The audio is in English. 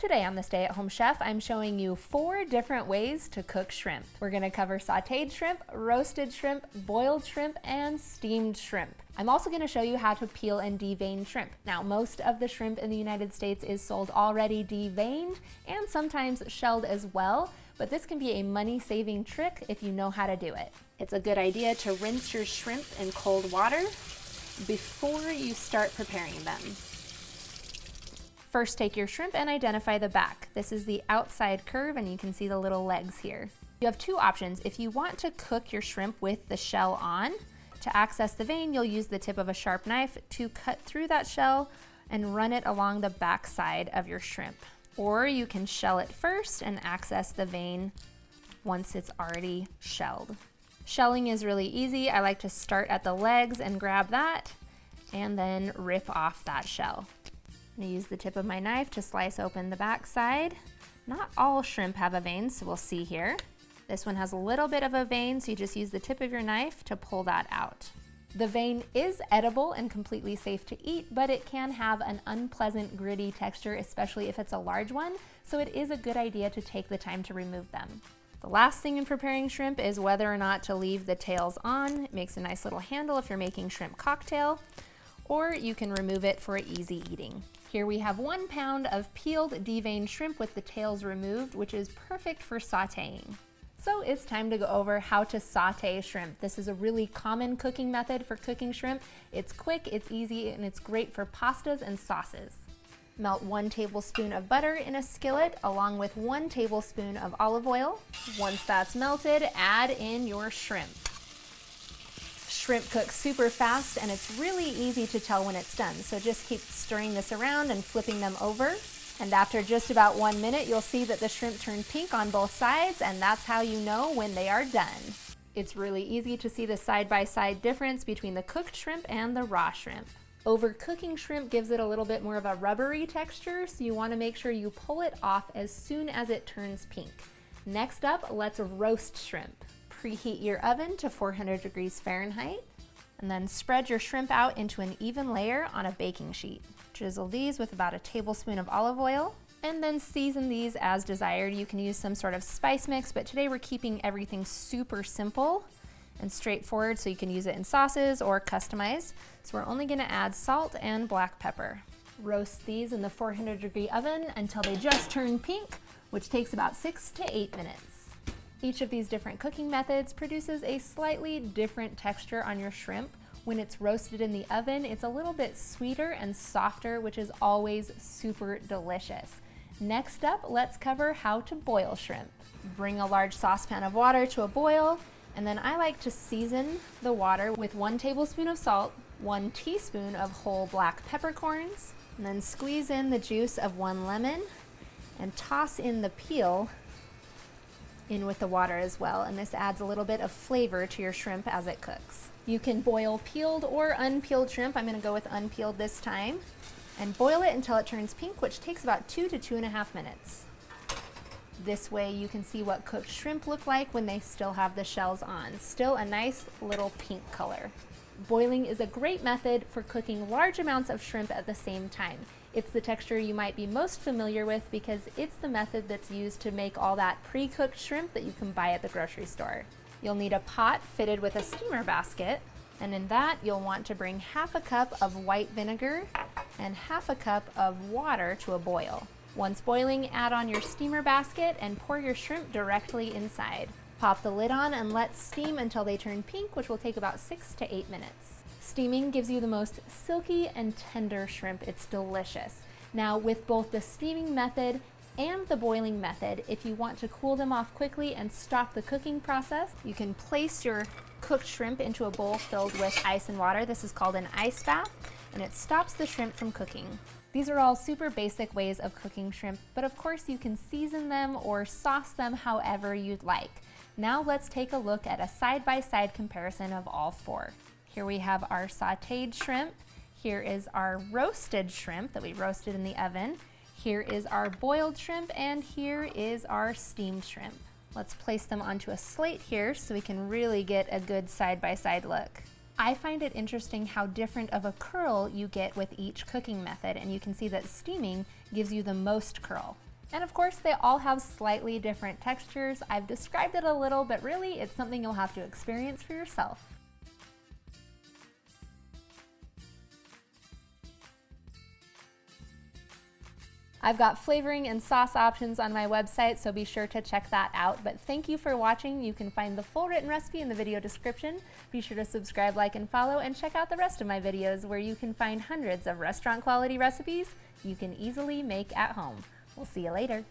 Today on the Stay at Home Chef, I'm showing you 4 different ways to cook shrimp. We're gonna cover sautéed shrimp, roasted shrimp, boiled shrimp, and steamed shrimp. I'm also gonna show you how to peel and devein shrimp. Now, most of the shrimp in the United States is sold already deveined and sometimes shelled as well, but this can be a money-saving trick if you know how to do it. It's a good idea to rinse your shrimp in cold water before you start preparing them. First, take your shrimp and identify the back. This is the outside curve, and you can see the little legs here. You have 2 options. If you want to cook your shrimp with the shell on, to access the vein, you'll use the tip of a sharp knife to cut through that shell and run it along the back side of your shrimp. Or you can shell it first and access the vein once it's already shelled. Shelling is really easy. I like to start at the legs and grab that, and then rip off that shell. I'm gonna use the tip of my knife to slice open the back side. Not all shrimp have a vein, so we'll see here. This one has a little bit of a vein, so you just use the tip of your knife to pull that out. The vein is edible and completely safe to eat, but it can have an unpleasant gritty texture, especially if it's a large one, so it is a good idea to take the time to remove them. The last thing in preparing shrimp is whether or not to leave the tails on. It makes a nice little handle if you're making shrimp cocktail, or you can remove it for easy eating. Here we have 1 pound of peeled deveined shrimp with the tails removed, which is perfect for sautéing. So it's time to go over how to sauté shrimp. This is a really common cooking method for cooking shrimp. It's quick, it's easy, and it's great for pastas and sauces. Melt 1 tablespoon of butter in a skillet along with 1 tablespoon of olive oil. Once that's melted, add in your shrimp. Shrimp cooks super fast, and it's really easy to tell when it's done. So just keep stirring this around and flipping them over. And after just about 1 minute, you'll see that the shrimp turn pink on both sides, and that's how you know when they are done. It's really easy to see the side-by-side difference between the cooked shrimp and the raw shrimp. Overcooking shrimp gives it a little bit more of a rubbery texture, so you want to make sure you pull it off as soon as it turns pink. Next up, let's roast shrimp. Preheat your oven to 400 degrees Fahrenheit, and then spread your shrimp out into an even layer on a baking sheet. Drizzle these with about a tablespoon of olive oil, and then season these as desired. You can use some sort of spice mix, but today we're keeping everything super simple and straightforward, so you can use it in sauces or customize. So we're only gonna add salt and black pepper. Roast these in the 400 degree oven until they just turn pink, which takes about 6 to 8 minutes. Each of these different cooking methods produces a slightly different texture on your shrimp. When it's roasted in the oven, it's a little bit sweeter and softer, which is always super delicious. Next up, let's cover how to boil shrimp. Bring a large saucepan of water to a boil, and then I like to season the water with 1 tablespoon of salt, 1 teaspoon of whole black peppercorns, and then squeeze in the juice of 1 lemon and toss in the peel in with the water as well, and this adds a little bit of flavor to your shrimp as it cooks. You can boil peeled or unpeeled shrimp. I'm going to go with unpeeled this time, and boil it until it turns pink, which takes about 2 to 2.5 minutes. This way you can see what cooked shrimp look like when they still have the shells on. Still a nice little pink color. Boiling is a great method for cooking large amounts of shrimp at the same time. It's the texture you might be most familiar with because it's the method that's used to make all that pre-cooked shrimp that you can buy at the grocery store. You'll need a pot fitted with a steamer basket, and in that you'll want to bring half a cup of white vinegar and half a cup of water to a boil. Once boiling, add on your steamer basket and pour your shrimp directly inside. Pop the lid on and let steam until they turn pink, which will take about 6 to 8 minutes. Steaming gives you the most silky and tender shrimp. It's delicious. Now, with both the steaming method and the boiling method, if you want to cool them off quickly and stop the cooking process, you can place your cooked shrimp into a bowl filled with ice and water. This is called an ice bath, and it stops the shrimp from cooking. These are all super basic ways of cooking shrimp, but of course you can season them or sauce them however you'd like. Now let's take a look at a side-by-side comparison of all 4. Here we have our sautéed shrimp. Here is our roasted shrimp that we roasted in the oven. Here is our boiled shrimp, and here is our steamed shrimp. Let's place them onto a slate here so we can really get a good side-by-side look. I find it interesting how different of a curl you get with each cooking method, and you can see that steaming gives you the most curl. And of course, they all have slightly different textures. I've described it a little, but really it's something you'll have to experience for yourself. I've got flavoring and sauce options on my website, so be sure to check that out. But thank you for watching. You can find the full written recipe in the video description. Be sure to subscribe, like, and follow, and check out the rest of my videos where you can find hundreds of restaurant quality recipes you can easily make at home. We'll see you later.